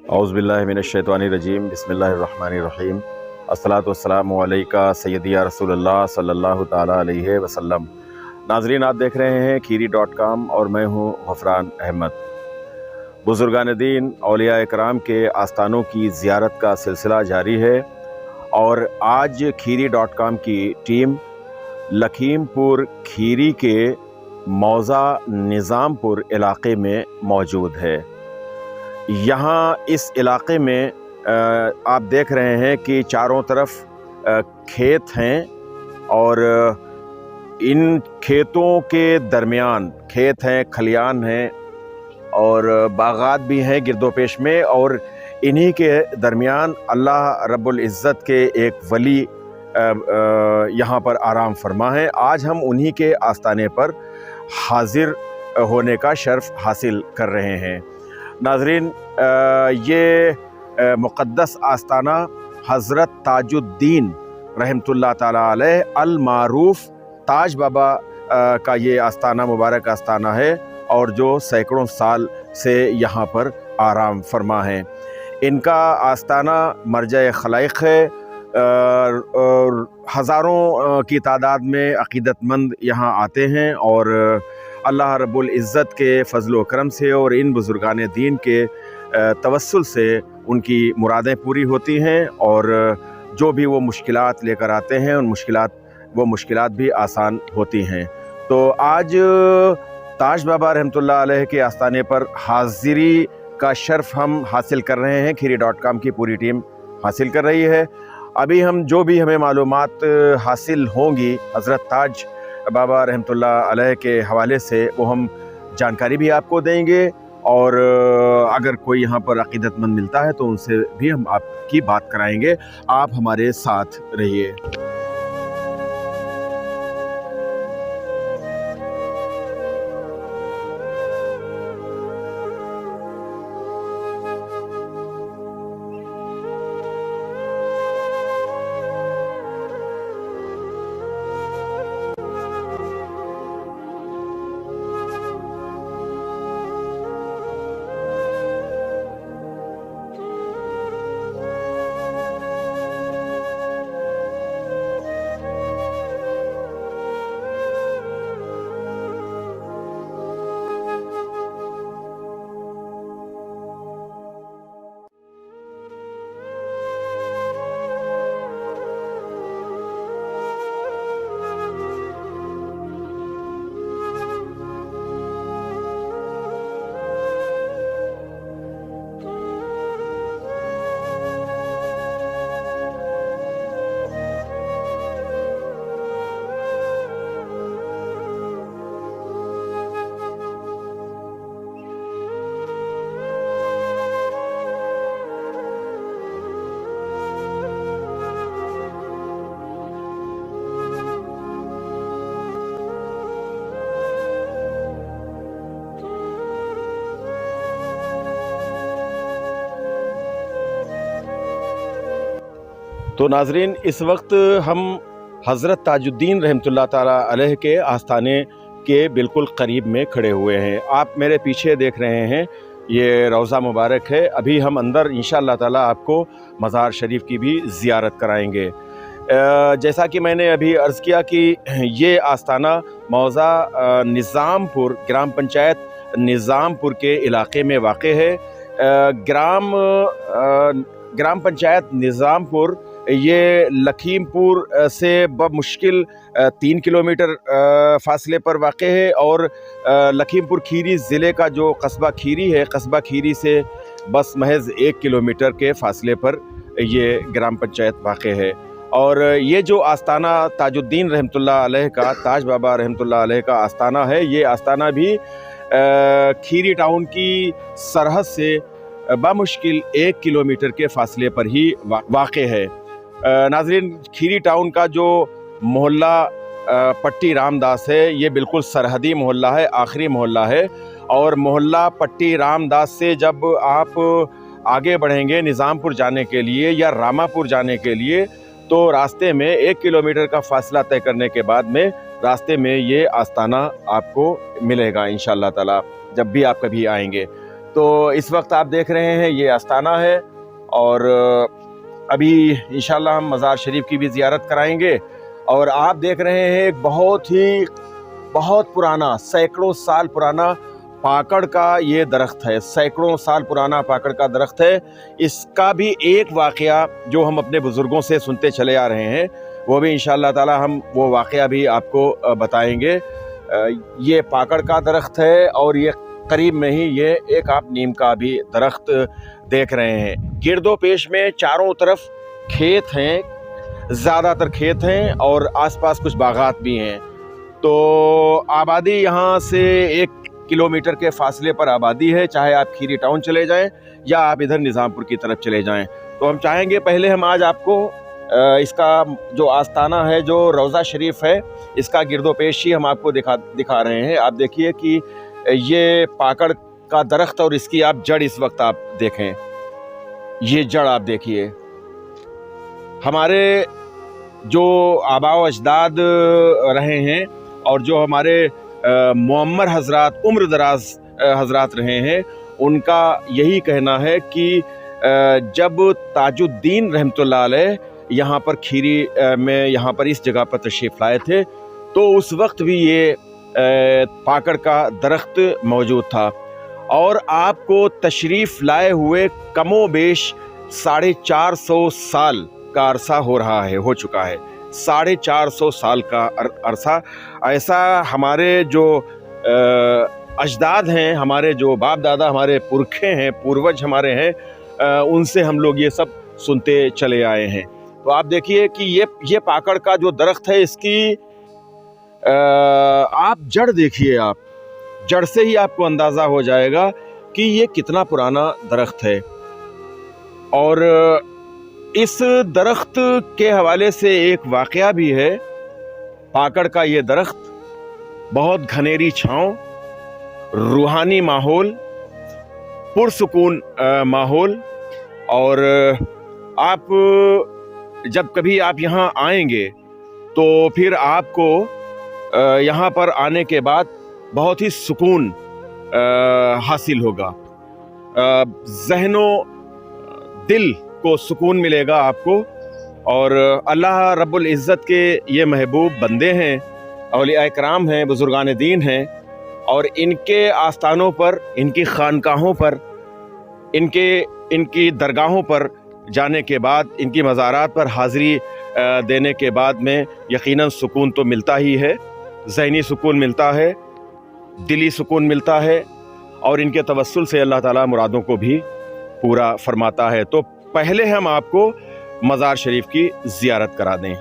औज़ुबिल्लाहि मिनश्शैतानिर्रजीम बिस्मिल्लाहिर्रहमानिर्रहीम अस्सलातु वस्सलामु अलैका सय्यदी या रसूलल्लाह सल्लल्लाहु ताला अलैहि वसल्लम। नाज़रीन, आप देख रहे हैं खीरी.com और मैं हूँ गफरान अहमद। बुज़ुर्गान दीन औलिया इकराम के आस्थानों की ज़ियारत का सिलसिला जारी है और आज खीरी.com की टीम लखीमपुर खीरी के मौज़ा निज़ामपुर इलाक़े में मौजूद है। यहाँ इस इलाक़े में आप देख रहे हैं कि चारों तरफ खेत हैं और इन खेतों के दरमियान खेत हैं, खलियान हैं और बागात भी हैं गिरदोपेश में, और इन्हीं के दरमियान अल्लाह रब्बुल इज़्ज़त के एक वली यहाँ पर आराम फरमा है। आज हम उन्हीं के आस्ताने पर हाज़िर होने का शर्फ़ हासिल कर रहे हैं। नाज़रीन, ये मुक़द्दस आस्ताना हज़रत ताजुद्दीन रहमतुल्लाह ताला अलैह अल मारूफ़ ताज बाबा का ये आस्ताना मुबारक आस्ताना है और जो सैकड़ों साल से यहाँ पर आराम फरमा है। इनका आस्ताना मरजा खलाइक़ है और हज़ारों की तादाद में अक़ीदतमंद यहाँ आते हैं और अल्लाह रब्बुल इज़्ज़त के फ़ज़ल व करम से और इन बुज़ुर्गान दीन के तवस्सुल से उनकी मुरादें पूरी होती हैं और जो भी वो मुश्किलात लेकर आते हैं वो मुश्किलात भी आसान होती हैं। तो आज ताज बाबा रहमतुल्लाह अलैह के आस्ताने पर हाज़िरी का शर्फ़ हम हासिल कर रहे हैं। खीरी.com की पूरी टीम हासिल कर रही है। अभी हम जो भी हमें मालूमात हासिल होंगी हज़रत ताज बाबा रहमतुल्लाह अलैह के हवाले से वो हम जानकारी भी आपको देंगे और अगर कोई यहाँ पर अक़ीदतमंद मिलता है तो उनसे भी हम आपकी बात कराएंगे। आप हमारे साथ रहिए। तो नाज़रीन, इस वक्त हम हज़रत ताजुद्दीन रहमतुल्लाह ताला अलैह के आस्थाने के बिल्कुल करीब में खड़े हुए हैं। आप मेरे पीछे देख रहे हैं, ये रोज़ा मुबारक है। अभी हम अंदर इंशाअल्लाह ताला आपको मज़ार शरीफ की भी ज़ियारत कराएंगे। जैसा कि मैंने अभी अर्ज़ किया कि ये आस्थाना मौज़ा निज़ामपुर ग्राम पंचायत निज़ामपुर के इलाक़े में वाक़े है। ग्राम पंचायत निज़ामपुर ये लखीमपुर से बमुश्किल 3 किलोमीटर फ़ासले पर वाक़ है और लखीमपुर खीरी ज़िले का जो कस्बा खीरी है, कस्बा खीरी से बस महज़ 1 किलोमीटर के फ़ासले पर ये ग्राम पंचायत वाक़ है। और ये जो आस्ताना ताजुद्दीन रहमतुल्लाह अलैह का ताज बाबा रहमतुल्लाह अलैह का आस्ताना है, ये आस्ताना भी खीरी टाउन की सरहद से बमुश्किल 1 किलोमीटर के फ़ासले पर ही वाक़ है। नाज़रीन, खीरी टाउन का जो मोहल्ला पट्टी रामदास है, ये बिल्कुल सरहदी मोहल्ला है, आखिरी मोहल्ला है। और मोहल्ला पट्टी रामदास से जब आप आगे बढ़ेंगे निज़ामपुर जाने के लिए या रामापुर जाने के लिए, तो रास्ते में 1 किलोमीटर का फ़ासला तय करने के बाद में रास्ते में ये आस्ताना आपको मिलेगा इंशाअल्लाह ताला, जब भी आप कभी आएंगे। تو اس وقت آپ دیکھ رہے ہیں یہ آستانہ ہے، اور ابھی انشاءاللہ ہم مزار شریف کی بھی زیارت کرائیں گے۔ اور آپ دیکھ رہے ہیں ایک بہت پرانا، سینکڑوں سال پرانا پاکڑ کا یہ درخت ہے، سینکڑوں سال پرانا پاکڑ کا درخت ہے۔ اس کا بھی ایک واقعہ جو ہم اپنے بزرگوں سے سنتے چلے آ رہے ہیں، وہ بھی انشاءاللہ تعالی ہم وہ واقعہ بھی آپ کو بتائیں گے۔ یہ پاکڑ کا درخت ہے، اور یہ قریب میں ہی یہ ایک آپ نیم کا بھی درخت دیکھ رہے ہیں۔ گرد و پیش میں چاروں طرف کھیت ہیں، زیادہ تر کھیت ہیں، اور آس پاس کچھ باغات بھی ہیں۔ تو آبادی یہاں سے 1 کلومیٹر کے فاصلے پر آبادی ہے، چاہے آپ کھیری ٹاؤن چلے جائیں یا آپ ادھر نظام پور کی طرف چلے جائیں۔ تو ہم چاہیں گے پہلے ہم آج آپ کو اس کا جو آستانہ ہے، جو روضہ شریف ہے، اس کا گرد و پیش ہی ہم آپ کو دکھا رہے ہیں۔ آپ دیکھیے کہ یہ پاکڑ کا درخت، اور اس کی آپ جڑ اس وقت آپ دیکھیں، یہ جڑ آپ دیکھیے۔ ہمارے جو آباء و اجداد رہے ہیں، اور جو ہمارے معمر حضرات، عمر دراز حضرات رہے ہیں، ان کا یہی کہنا ہے کہ جب تاج الدین رحمۃ اللہ علیہ یہاں پر کھیری میں یہاں پر اس جگہ پر تشریف لائے تھے، تو اس وقت بھی یہ پاکڑ کا درخت موجود تھا، اور آپ کو تشریف لائے ہوئے کم و بیش 450 سال کا عرصہ ہو چکا ہے۔ 450 سال کا عرصہ، ایسا ہمارے جو اجداد ہیں، ہمارے جو باپ دادا، ہمارے پرکھے ہیں، پوروج ہمارے ہیں، ان سے ہم لوگ یہ سب سنتے چلے آئے ہیں۔ تو آپ دیکھیے کہ یہ پاکڑ کا جو درخت ہے، اس کی آپ جڑ دیکھیے، آپ جڑ سے ہی آپ کو اندازہ ہو جائے گا کہ یہ کتنا پرانا درخت ہے۔ اور اس درخت کے حوالے سے ایک واقعہ بھی ہے۔ پاکڑ کا یہ درخت بہت گھنیری چھاؤں، روحانی ماحول، پرسکون ماحول، اور آپ جب کبھی آپ یہاں آئیں گے تو پھر آپ کو یہاں پر آنے کے بعد بہت ہی سکون حاصل ہوگا، ذہن و دل کو سکون ملے گا آپ کو۔ اور اللہ رب العزت کے یہ محبوب بندے ہیں، اولیاء کرام ہیں، بزرگان دین ہیں، اور ان کے آستانوں پر، ان کی خانقاہوں پر، ان کی درگاہوں پر جانے کے بعد، ان کی مزارات پر حاضری دینے کے بعد میں یقیناً سکون تو ملتا ہی ہے، ذہنی سکون ملتا ہے، دلی سکون ملتا ہے، اور ان کے توسل سے اللہ تعالیٰ مرادوں کو بھی پورا فرماتا ہے۔ تو پہلے ہم آپ کو مزار شریف کی زیارت کرا دیں۔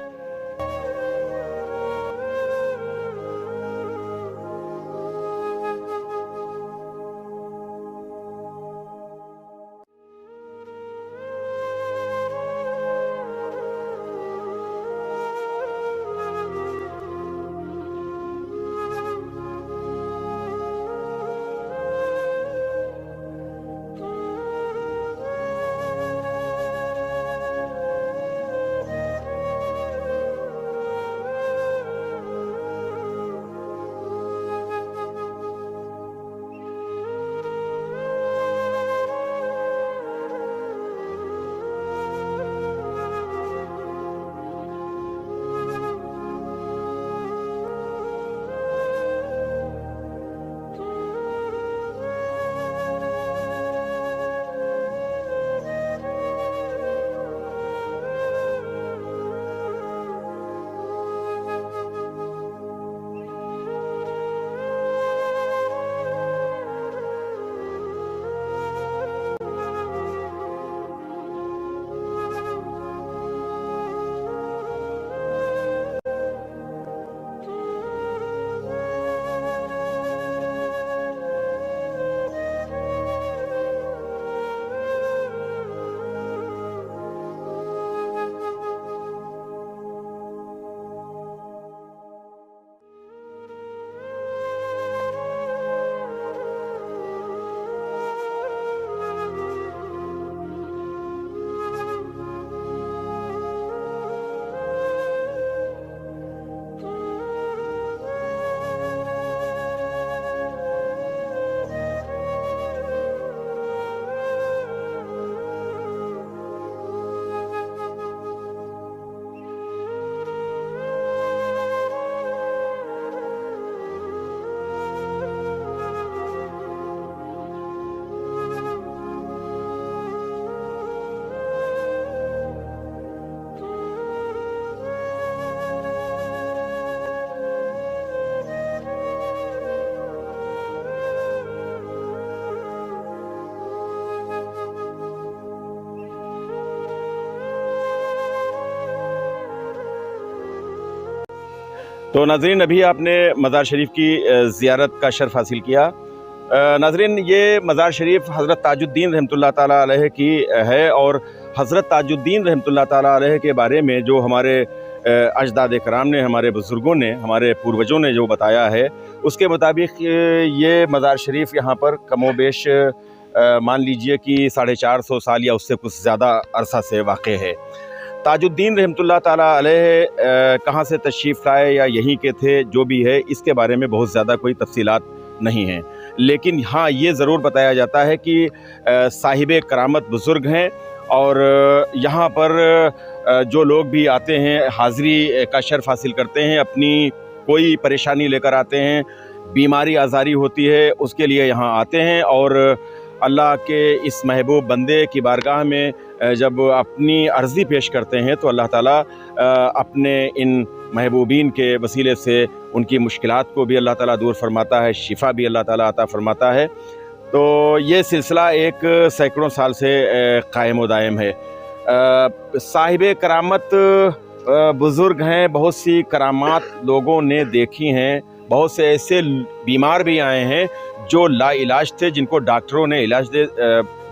تو ناظرین ابھی آپ نے مزار شریف کی زیارت کا شرف حاصل کیا۔ ناظرین یہ مزار شریف حضرت تاج الدین رحمۃ اللہ تعالیٰ علیہ کی ہے، اور حضرت تاج الدین رحمۃ اللہ تعالیٰ علیہ کے بارے میں جو ہمارے اجداد کرام نے، ہمارے بزرگوں نے، ہمارے پوروجوں نے جو بتایا ہے، اس کے مطابق یہ مزار شریف یہاں پر کم و بیش مان لیجئے کہ 450 سال یا اس سے کچھ زیادہ عرصہ سے واقع ہے۔ تاج الدین رحمۃ اللہ تعالیٰ علیہ کہاں سے تشریف لائے یا یہیں کے تھے، جو بھی ہے اس کے بارے میں بہت زیادہ کوئی تفصیلات نہیں ہیں، لیکن ہاں یہ ضرور بتایا جاتا ہے کہ صاحب کرامت بزرگ ہیں، اور یہاں پر جو لوگ بھی آتے ہیں حاضری کا شرف حاصل کرتے ہیں، اپنی کوئی پریشانی لے کر آتے ہیں، بیماری آزاری ہوتی ہے اس کے لیے یہاں آتے ہیں، اور اللہ کے اس محبوب بندے کی بارگاہ میں جب اپنی عرضی پیش کرتے ہیں تو اللہ تعالیٰ اپنے ان محبوبین کے وسیلے سے ان کی مشکلات کو بھی اللہ تعالیٰ دور فرماتا ہے، شفا بھی اللہ تعالیٰ عطا فرماتا ہے۔ تو یہ سلسلہ ایک سینکڑوں سال سے قائم و دائم ہے۔ صاحب کرامت بزرگ ہیں، بہت سی کرامات لوگوں نے دیکھی ہیں، بہت سے ایسے بیمار بھی آئے ہیں جو لا علاج تھے، جن کو ڈاکٹروں نے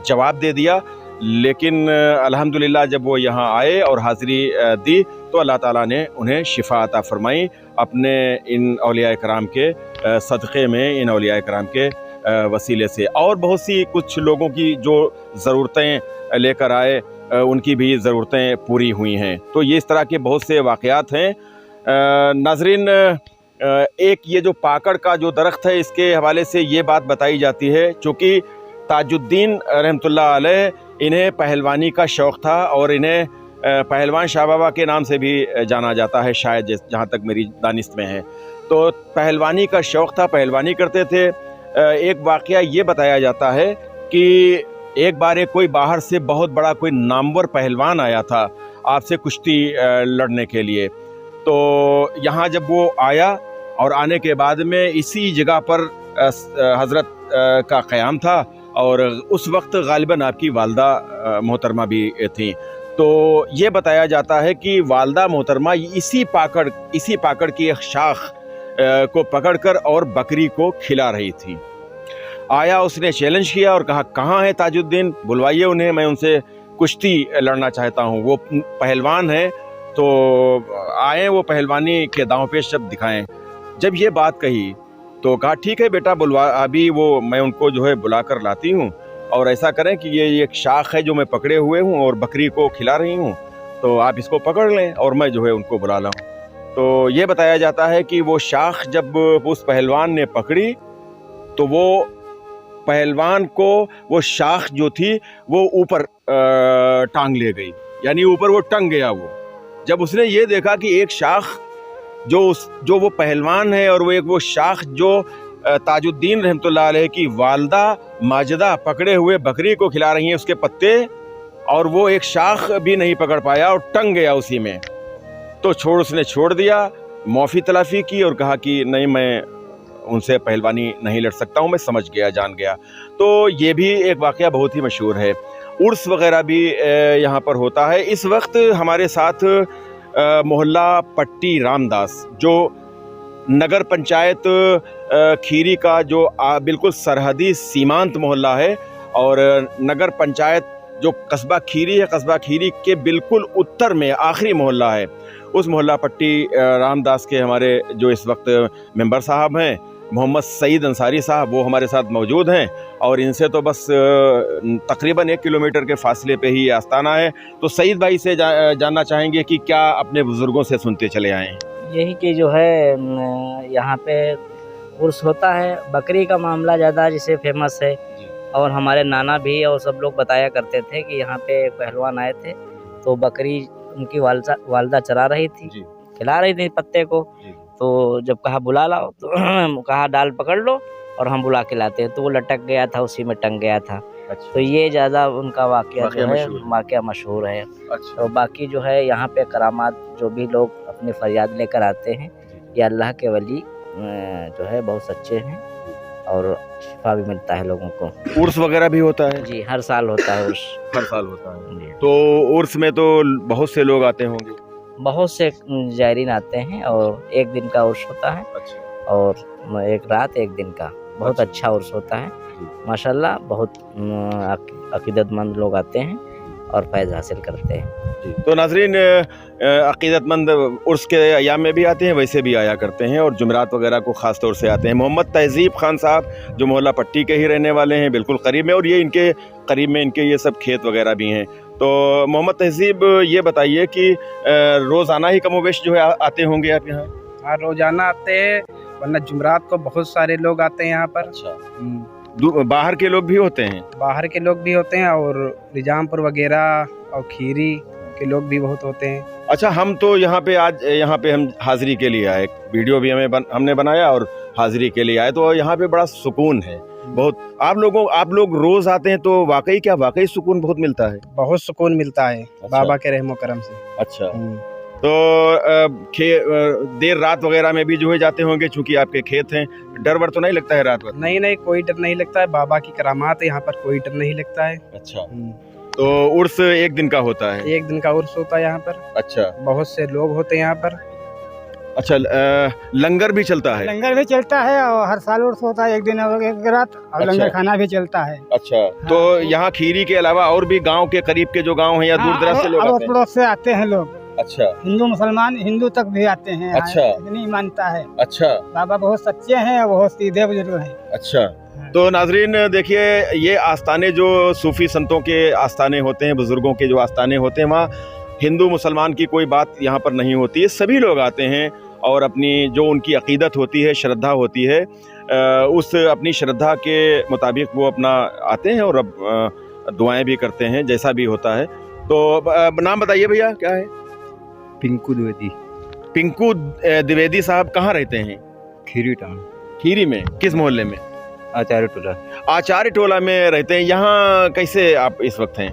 جواب دے دیا، لیکن الحمدللہ جب وہ یہاں آئے اور حاضری دی تو اللہ تعالیٰ نے انہیں شفا عطا فرمائی اپنے ان اولیاء کرام کے صدقے میں، ان اولیاء کرام کے وسیلے سے۔ اور بہت سی کچھ لوگوں کی جو ضرورتیں لے کر آئے ان کی بھی ضرورتیں پوری ہوئی ہیں۔ تو یہ اس طرح کے بہت سے واقعات ہیں۔ ناظرین، ایک یہ جو پاکڑ کا جو درخت ہے، اس کے حوالے سے یہ بات بتائی جاتی ہے، چونکہ تاج الدین رحمۃ اللہ علیہ انہیں پہلوانی کا شوق تھا، اور انہیں پہلوان شاہ بابا کے نام سے بھی جانا جاتا ہے شاید، جہاں تک میری دانست میں ہے۔ تو پہلوانی کا شوق تھا، پہلوانی کرتے تھے۔ ایک واقعہ یہ بتایا جاتا ہے کہ ایک بار کوئی باہر سے بہت بڑا کوئی نامور پہلوان آیا تھا آپ سے کشتی لڑنے کے لیے۔ تو یہاں جب وہ آیا اور آنے کے بعد میں اسی جگہ پر حضرت کا قیام تھا، اور اس وقت غالباً آپ کی والدہ محترمہ بھی تھیں۔ تو یہ بتایا جاتا ہے کہ والدہ محترمہ اسی پاکڑ کی ایک شاخ کو پکڑ کر اور بکری کو کھلا رہی تھی۔ آیا، اس نے چیلنج کیا اور کہا کہاں ہے تاج الدین، بلوائیے انہیں، میں ان سے کشتی لڑنا چاہتا ہوں۔ وہ پہلوان ہے تو آئیں، وہ پہلوانی کے داؤں پیش جب دکھائیں۔ جب یہ بات کہی تو کہا ٹھیک ہے بیٹا، ابھی میں ان کو جو ہے بلا کر لاتی ہوں، اور ایسا کریں کہ یہ ایک شاخ ہے جو میں پکڑے ہوئے ہوں اور بکری کو کھلا رہی ہوں، تو آپ اس کو پکڑ لیں اور میں جو ہے ان کو بلا لاؤں۔ تو یہ بتایا جاتا ہے کہ وہ شاخ جب اس پہلوان نے پکڑی تو وہ پہلوان کو وہ شاخ جو تھی وہ اوپر ٹانگ لے گئی، یعنی اوپر وہ ٹنگ گیا۔ وہ جب اس نے یہ دیکھا کہ ایک شاخ جو وہ پہلوان ہے، اور وہ شاخ جو تاج الدین رحمۃ اللہ علیہ کی والدہ ماجدہ پکڑے ہوئے بکری کو کھلا رہی ہیں، اس کے پتے، اور وہ ایک شاخ بھی نہیں پکڑ پایا اور ٹنگ گیا اسی میں، تو اس نے چھوڑ دیا، معافی تلافی کی اور کہا کہ نہیں، میں ان سے پہلوانی نہیں لڑ سکتا ہوں، میں سمجھ گیا، جان گیا۔ تو یہ بھی ایک واقعہ بہت ہی مشہور ہے۔ عرس وغیرہ بھی یہاں پر ہوتا ہے۔ اس وقت ہمارے ساتھ محلہ پٹی رام داس، جو نگر پنچایت کھیری کا جو بالکل سرحدی سیمانت محلہ ہے، اور نگر پنچایت جو قصبہ کھیری ہے، قصبہ کھیری کے بالکل اتر میں آخری محلہ ہے، اس محلہ پٹی رام داس کے ہمارے جو اس وقت ممبر صاحب ہیں محمد سعید انصاری صاحب، وہ ہمارے ساتھ موجود ہیں، اور ان سے تو بس تقریباً 1 کلومیٹر کے فاصلے پہ ہی یہ آستانہ ہے۔ تو سعید بھائی سے جاننا چاہیں گے کہ کیا اپنے بزرگوں سے سنتے چلے آئے ہیں؟ یہی کہ جو ہے یہاں پہ عرس ہوتا ہے، بکری کا معاملہ زیادہ جسے فیمس ہے، اور ہمارے نانا بھی اور سب لوگ بتایا کرتے تھے کہ یہاں پہ پہلوان آئے تھے تو بکری ان کی والدہ چرا رہی تھی، کھلا رہی تھی پتے کو، تو جب کہا بلا لاؤ تو کہا ڈال پکڑ لو اور ہم بلا کے لاتے ہیں، تو وہ لٹک گیا تھا، اسی میں ٹنگ گیا تھا۔ تو یہ زیادہ ان کا واقعہ مشہور ہے۔ اور باقی جو ہے یہاں پہ کرامات جو بھی لوگ اپنی فریاد لے کر آتے ہیں، یہ اللہ کے ولی جو ہے بہت سچے ہیں، اور شفا بھی ملتا ہے لوگوں کو۔ عرس وغیرہ بھی ہوتا ہے؟ جی، ہر سال ہوتا ہے عرس، ہر سال ہوتا ہے جی۔ تو عرس میں تو بہت سے لوگ آتے ہوں گے؟ बहुत से जायरीन आते हैं और एक दिन का उर्स होता है अच्छा और एक रात एक दिन का बहुत अच्छा उर्स होता है माशाल्लाह। बहुत अकीदतमंद लोग आते हैं और फैज़ हासिल करते हैं। जी। तो नाज़रीन, अकीदतमंद उर्स के अयाम में भी आते हैं, वैसे भी आया करते हैं और जुमेरात वगैरह को ख़ास तौर से आते हैं। मोहम्मद तहज़ीब खान साहब जो मोहल्ला पट्टी के ही रहने वाले हैं, बिल्कुल करीब में, और ये इनके करीब में इनके ये सब खेत वगैरह भी हैं। तो मोहम्मद तहज़ीब, ये बताइए कि रोज़ाना ही कमोवेश जो है आते होंगे आप यहाँ? हाँ, रोजाना आते हैं, वरना जुमरात को बहुत सारे लोग आते हैं यहाँ पर। अच्छा, बाहर के लोग भी होते हैं? बाहर के लोग भी होते हैं और निजामपुर वगैरह और खीरी के लोग भी बहुत होते हैं। अच्छा, हम तो यहाँ पे आज यहाँ पे हम हाज़िरी के लिए आए, वीडियो भी हमने बनाया और हाज़िरी के लिए आए, तो यहाँ पे बड़ा सुकून है बहुत। आप लोग रोज़ आते हैं तो वाकई सुकून बहुत मिलता है? बहुत सुकून मिलता है बाबा के रहमो करम से। अच्छा, तो देर रात वगैरह में भी जो है जाते होंगे, चूंकि आपके खेत हैं, डर वर तो नहीं लगता है रात भर? नहीं, कोई डर नहीं लगता है, बाबा की करामात है, यहाँ पर कोई डर नहीं लगता है। अच्छा, तो उर्स एक दिन का होता है? एक दिन का उर्स होता है यहाँ पर। अच्छा, बहुत से लोग होते हैं यहाँ पर। अच्छा, लंगर भी चलता है? लंगर भी चलता है और हर साल उर्स होता है, एक दिन और एक रात, और अच्छा। लंगर खाना भी चलता है। अच्छा, तो यहाँ खीरी के अलावा और भी गांव के करीब के जो गांव हैं या दूर दराज से लोग आते हैं? पड़ोस से आते हैं लोग। अच्छा, हिंदू मुसलमान हिंदू तक भी आते हैं। अच्छा। इतनी मानता है। अच्छा, बाबा बहुत सच्चे हैं और बहुत सीधे बुजुर्ग हैं। अच्छा। तो नाजरीन देखिए, ये आस्थाने जो सूफी संतों के आस्थाने होते हैं, बुजुर्गों के जो आस्थाने होते हैं, वहाँ हिंदू मुसलमान की कोई बात यहाँ पर नहीं होती है। सभी लोग आते हैं और अपनी जो उनकी अकीदत होती है, श्रद्धा होती है, उस अपनी श्रद्धा के मुताबिक वो अपना आते हैं और अब दुआएं भी करते हैं, जैसा भी होता है। तो नाम बताइए भैया, क्या है? पिंकू द्विवेदी। पिंकू द्विवेदी साहब कहाँ रहते हैं? खीरी टाउन। खीरी में किस मोहल्ले में? आचार्य टोला। आचार्य टोला में रहते हैं। यहाँ कैसे आप इस वक्त हैं?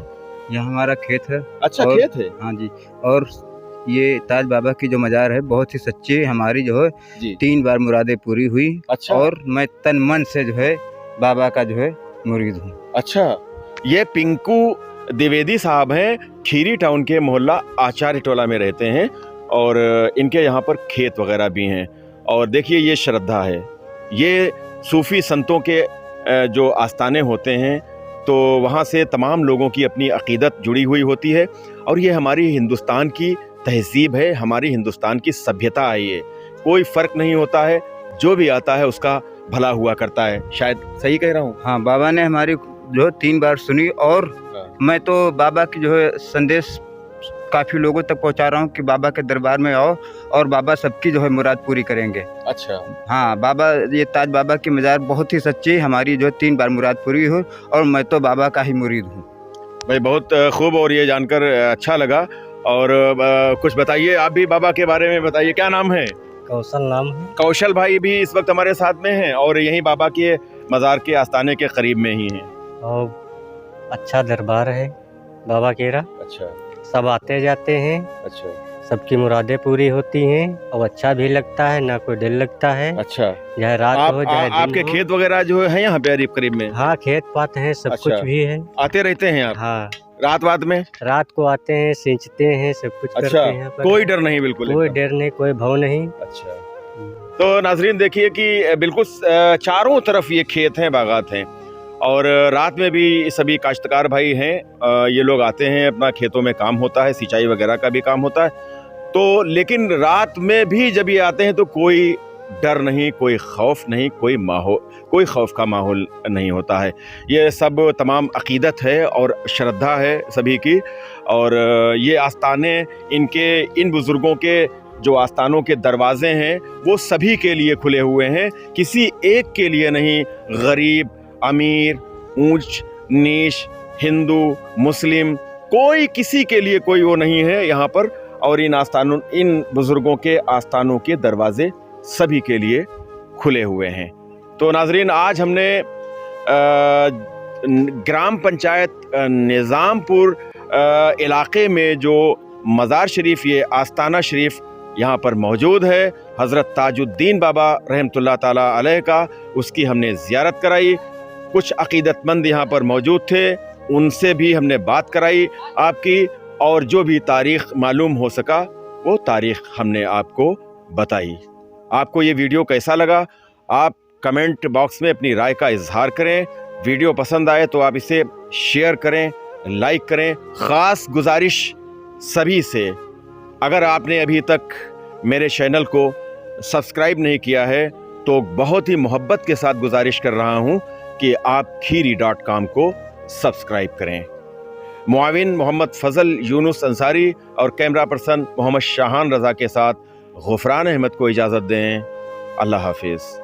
यहाँ हमारा खेत है। अच्छा, और- खेत है? हाँ जी, और ये ताज बाबा की जो मजार है बहुत ही सच्ची है। हमारी जो है जी। 3 बार मुरादें पूरी हुई। अच्छा। और मैं तन मन से जो है बाबा का जो है मुरीद हूँ। अच्छा, ये पिंकू द्विवेदी साहब हैं, खीरी टाउन के मोहल्ला आचार्य टोला में रहते हैं और इनके यहाँ पर खेत वगैरह भी हैं। और देखिए, ये श्रद्धा है, ये सूफी संतों के जो आस्थाने होते हैं, तो वहाँ से तमाम लोगों की अपनी अकीदत जुड़ी हुई होती है। और ये हमारी हिंदुस्तान की तहज़ीब है, हमारी हिंदुस्तान की सभ्यता है। ये कोई फ़र्क नहीं होता है, जो भी आता है उसका भला हुआ करता है। शायद सही कह रहा हूँ? हाँ, बाबा ने हमारी जो 3 बार सुनी और मैं तो बाबा की जो है संदेश काफ़ी लोगों तक पहुंचा रहा हूं कि बाबा के दरबार में आओ और बाबा सबकी जो है मुराद पूरी करेंगे। अच्छा। हाँ, बाबा, ये ताज बाबा की मजार बहुत ही सच्ची, हमारी जो 3 बार मुराद पूरी हुई और मैं तो बाबा का ही मुरीद हूँ। भाई बहुत खूब, और ये जानकर अच्छा लगा। और कुछ बताइए, आप भी बाबा के बारे में बताइए, क्या नाम है? कौशल नाम है। कौशल भाई भी इस वक्त हमारे साथ में हैं और यहीं बाबा के मज़ार के आस्थाने के करीब में ही हैं। और अच्छा दरबार है बाबा केरा, अच्छा, सब आते जाते हैं, अच्छा, सबकी मुरादें पूरी होती हैं और अच्छा भी लगता है, ना कोई डर लगता है। अच्छा। चाहे रात हो चाहे दिन आपके हो। खेत वगैरह जो है यहाँ पे करीब में? हाँ, खेत पात हैं, सब अच्छा। कुछ भी है। आते रहते हैं आप? हाँ, रात में? रात को आते हैं, सींचते हैं, सब कुछ अच्छा, करते हैं यहाँ पर। कोई डर नहीं? बिल्कुल कोई एकदम? डर नहीं, कोई भव नहीं। अच्छा। तो नाजरीन देखिए कि बिल्कुल चारों तरफ ये खेत हैं, बागात हैं, और रात में भी सभी काश्तकार भाई हैं, ये लोग आते हैं, अपना खेतों में काम होता है, सिंचाई वगैरह का भी काम होता है। तो लेकिन रात में भी जब ये आते हैं तो कोई डर नहीं, कोई खौफ नहीं, कोई खौफ का माहौल नहीं होता है। ये सब तमाम अकीदत है और श्रद्धा है सभी की। और ये आस्थाने, इन बुज़ुर्गों के जो आस्थानों के दरवाजे हैं वो सभी के लिए खुले हुए हैं, किसी एक के लिए नहीं। गरीब, अमीर, ऊंच नीच, हिंदू, मुस्लिम, कोई किसी के लिए कोई वो नहीं है यहाँ पर। और इन बुज़ुर्गों के आस्थानों के दरवाजे सभी के लिए खुले हुए हैं। तो नाजरीन, आज हमने ग्राम पंचायत निज़ामपुर इलाके में जो मज़ार शरीफ, ये आस्थाना शरीफ यहाँ पर मौजूद है, हज़रत ताजुद्दीन बाबा रहमतुल्लाह ताला अलैह का, उसकी हमने ज़ियारत कराई। कुछ अकीदतमंद यहाँ पर मौजूद थे, उनसे भी हमने बात कराई आपकी, और जो भी तारीख़ मालूम हो सका वो तारीख़ हमने आपको बताई। आपको ये वीडियो कैसा लगा, आप कमेंट बॉक्स में अपनी राय का इजहार करें। वीडियो पसंद आए तो आप इसे शेयर करें, लाइक करें। ख़ास गुजारिश सभी से, अगर आपने अभी तक मेरे चैनल को सब्सक्राइब नहीं किया है तो बहुत ही मोहब्बत के साथ गुजारिश कर रहा हूं कि आप खीरी.com को सब्सक्राइब करें। मुआविन मोहम्मद फ़ज़ल यूनुस अंसारी और कैमरा पर्सन मोहम्मद शाहान रज़ा के साथ गुफ़रान अहमद को इजाज़त दें। अल्लाह हाफिज़।